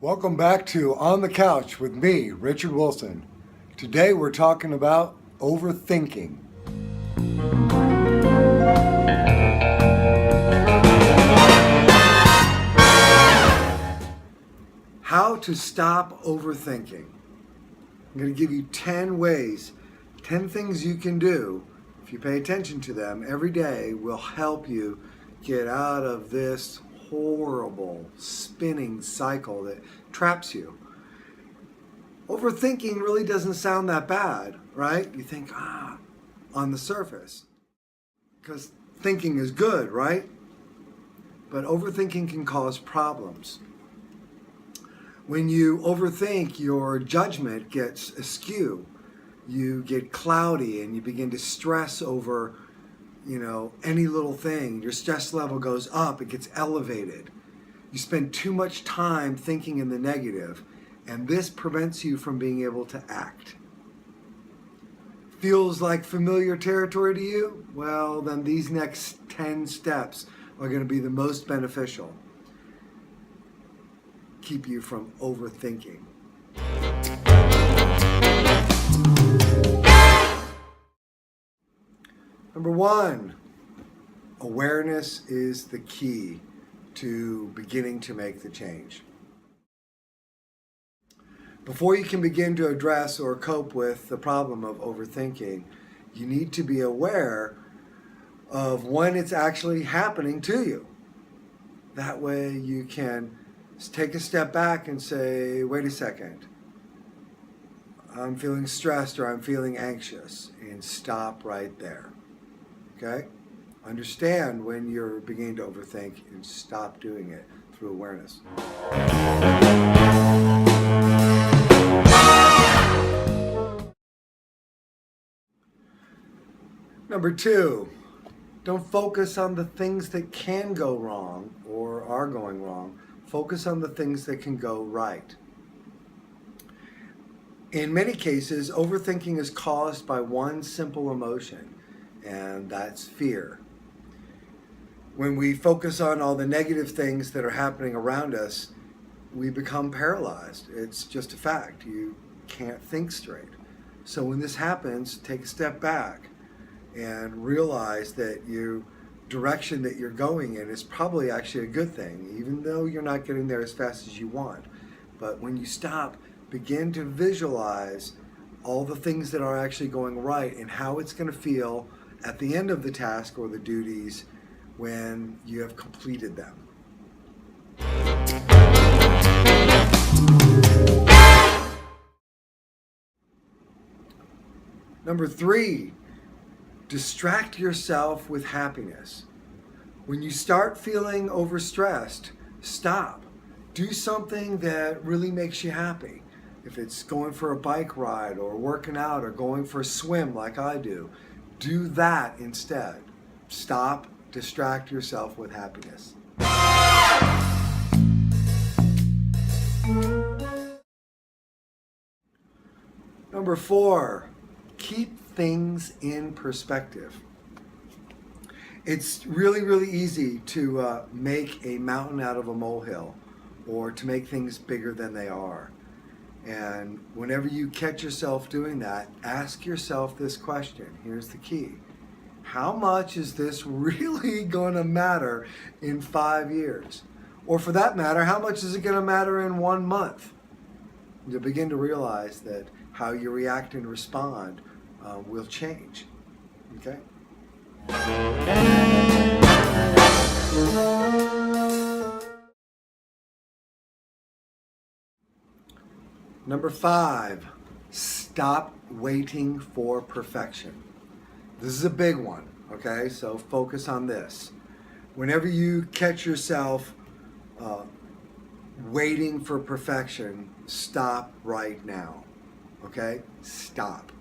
Welcome back to On the Couch with me, Richard Wilson. Today we're talking about overthinking. How to stop overthinking. I'm going to give you 10 ways, 10 things you can do. If you pay attention to them every day, will help you get out of this horrible spinning cycle that traps you. Overthinking really doesn't sound that bad, right? You think, on the surface, because thinking is good, right? But overthinking can cause problems. When you overthink, your judgment gets askew. You get cloudy and you begin to stress over, any little thing. Your stress level goes up, it gets elevated. You spend too much time thinking in the negative, and this prevents you from being able to act. Feels like familiar territory to you? Well, then these next 10 steps are going to be the most beneficial. Keep you from overthinking. Number one, awareness is the key to beginning to make the change. Before you can begin to address or cope with the problem of overthinking, you need to be aware of when it's actually happening to you. That way you can take a step back and say, wait a second, I'm feeling stressed or I'm feeling anxious, and stop right there. Okay? Understand when you're beginning to overthink and stop doing it through awareness. Number two, don't focus on the things that can go wrong or are going wrong. Focus on the things that can go right. In many cases, overthinking is caused by one simple emotion, and that's fear. When we focus on all the negative things that are happening around us, we become paralyzed. It's just a fact. You can't think straight. So when this happens, take a step back and realize that your direction that you're going in is probably actually a good thing, even though you're not getting there as fast as you want. But when you stop, begin to visualize all the things that are actually going right and how it's going to feel at the end of the task or the duties when you have completed them. Number three, distract yourself with happiness. When you start feeling overstressed, stop. Do something that really makes you happy. If it's going for a bike ride or working out or going for a swim like I do that instead. Stop, distract yourself with happiness. Number four, keep things in perspective. It's really easy to make a mountain out of a molehill, or to make things bigger than they are. And whenever you catch yourself doing that, ask yourself this question. Here's the key. How much is this really going to matter in 5 years? Or for that matter, how much is it going to matter in 1 month? You'll begin to realize that how you react and respond will change. Okay? Number five, stop waiting for perfection. This is a big one, okay? So focus on this. Whenever you catch yourself waiting for perfection, stop right now, okay? Stop.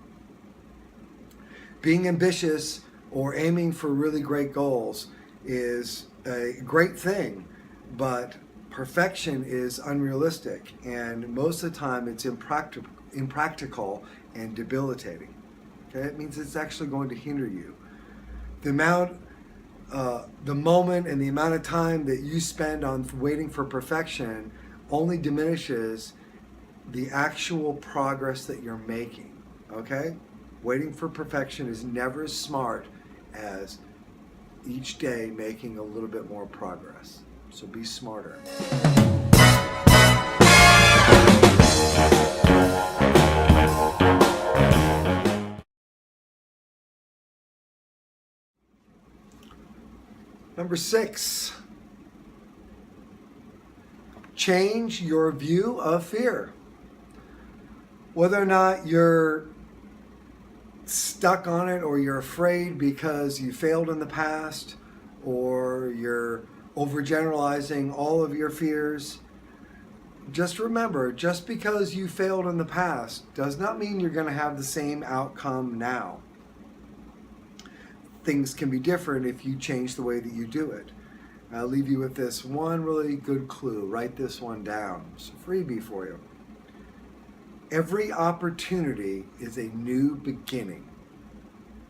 Being ambitious or aiming for really great goals is a great thing, but perfection is unrealistic, and most of the time it's impractical and debilitating. Okay, it means it's actually going to hinder you. The moment and the amount of time that you spend on waiting for perfection only diminishes the actual progress that you're making, okay? Waiting for perfection is never as smart as each day making a little bit more progress. So be smarter. Number 6, change your view of fear. Whether or not you're stuck on it or you're afraid because you failed in the past or you're overgeneralizing all of your fears, just remember, just because you failed in the past does not mean you're going to have the same outcome now. Things can be different if you change the way that you do it. I'll leave you with this one really good clue. Write this one down. It's a freebie for you. Every opportunity is a new beginning,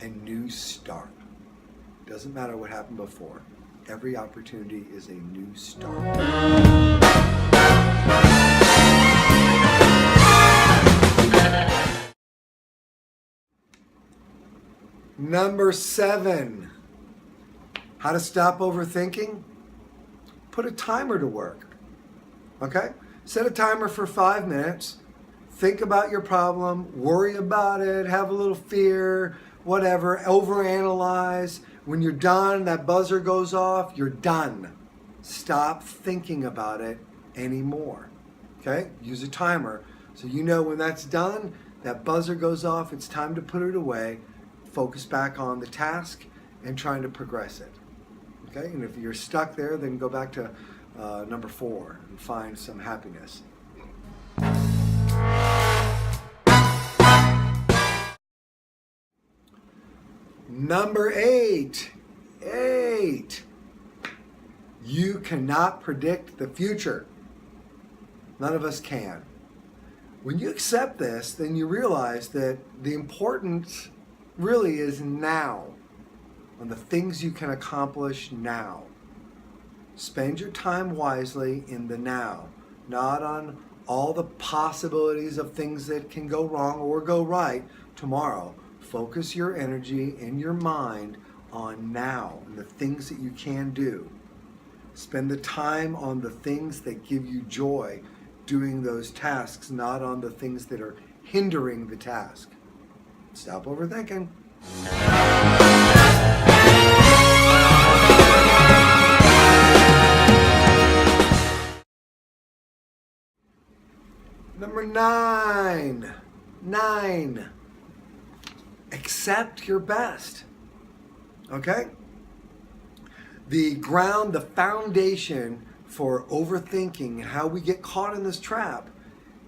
a new start. Doesn't matter what happened before. Every opportunity is a new start. Number 7, how to stop overthinking? Put a timer to work, okay? Set a timer for 5 minutes. Think about your problem, worry about it, have a little fear, whatever, overanalyze. When you're done, that buzzer goes off, you're done. Stop thinking about it anymore, okay? Use a timer so you know when that's done, that buzzer goes off, it's time to put it away. Focus back on the task and trying to progress it. Okay, and if you're stuck there, then go back to number 4 and find some happiness. Number 8. You cannot predict the future. None of us can. When you accept this, then you realize that the importance really is now, on the things you can accomplish now. Spend your time wisely in the now, not on all the possibilities of things that can go wrong or go right tomorrow. Focus your energy and your mind on now and the things that you can do. Spend the time on the things that give you joy doing those tasks, not on the things that are hindering the task. Stop overthinking. Number 9. Accept your best. Okay? The foundation for overthinking and how we get caught in this trap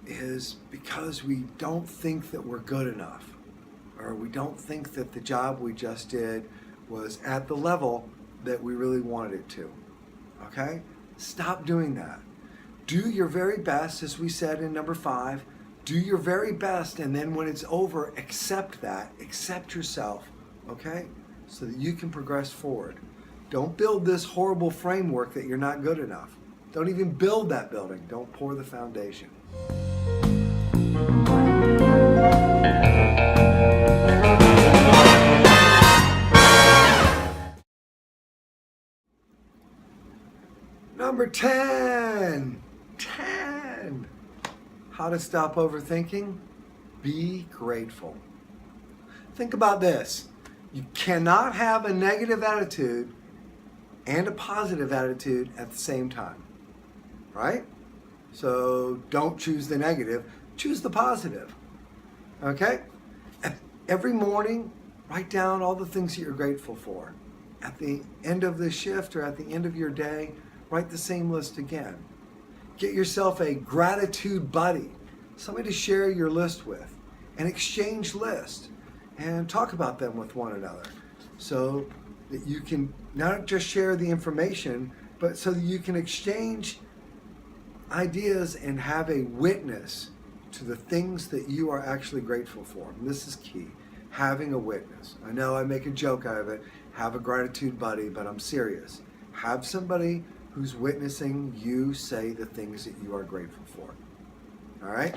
is because we don't think that we're good enough, or we don't think that the job we just did was at the level that we really wanted it to. Okay? Stop doing that. Do your very best, as we said in number 5. Do your very best, and then when it's over, accept that. Accept yourself, okay? So that you can progress forward. Don't build this horrible framework that you're not good enough. Don't even build that building. Don't pour the foundation. Number 10. How to stop overthinking? Be grateful. Think about this. You cannot have a negative attitude and a positive attitude at the same time, right? So don't choose the negative, choose the positive, okay? Every morning, write down all the things that you're grateful for. At the end of the shift or at the end of your day, write the same list again. Get yourself a gratitude buddy, somebody to share your list with, and exchange lists, and talk about them with one another so that you can not just share the information, but so that you can exchange ideas and have a witness to the things that you are actually grateful for. And this is key, having a witness. I know I make a joke out of it, have a gratitude buddy, but I'm serious. Have somebody who's witnessing you say the things that you are grateful for. All right?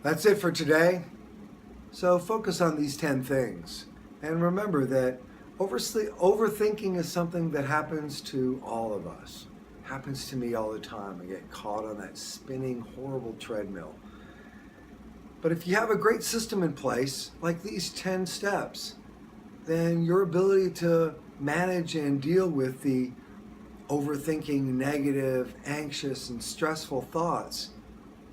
That's it for today. So focus on these 10 things. And remember that overthinking is something that happens to all of us. Happens to me all the time. I get caught on that spinning, horrible treadmill. But if you have a great system in place, like these 10 steps, then your ability to manage and deal with the overthinking, negative, anxious, and stressful thoughts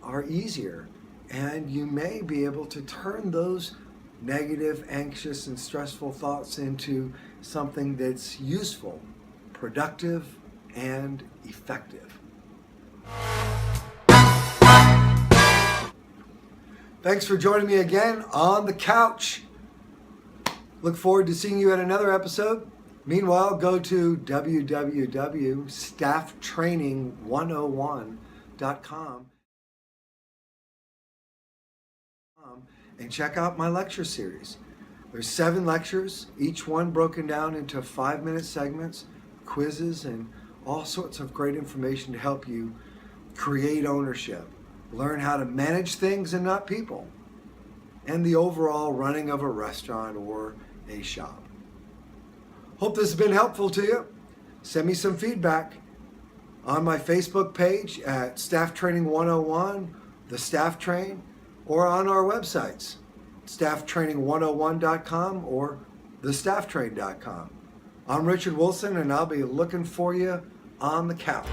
are easier. And you may be able to turn those negative, anxious, and stressful thoughts into something that's useful, productive, and effective. Thanks for joining me again on the couch. Look forward to seeing you at another episode. Meanwhile, go to www.stafftraining101.com and check out my lecture series. There's 7 lectures, each one broken down into 5-minute segments, quizzes, and all sorts of great information to help you create ownership, learn how to manage things and not people, and the overall running of a restaurant or a shop. Hope this has been helpful to you. Send me some feedback on my Facebook page at Staff Training 101, the Staff Train, or on our websites, stafftraining101.com or thestafftrain.com. I'm Richard Wilson, and I'll be looking for you on the couch.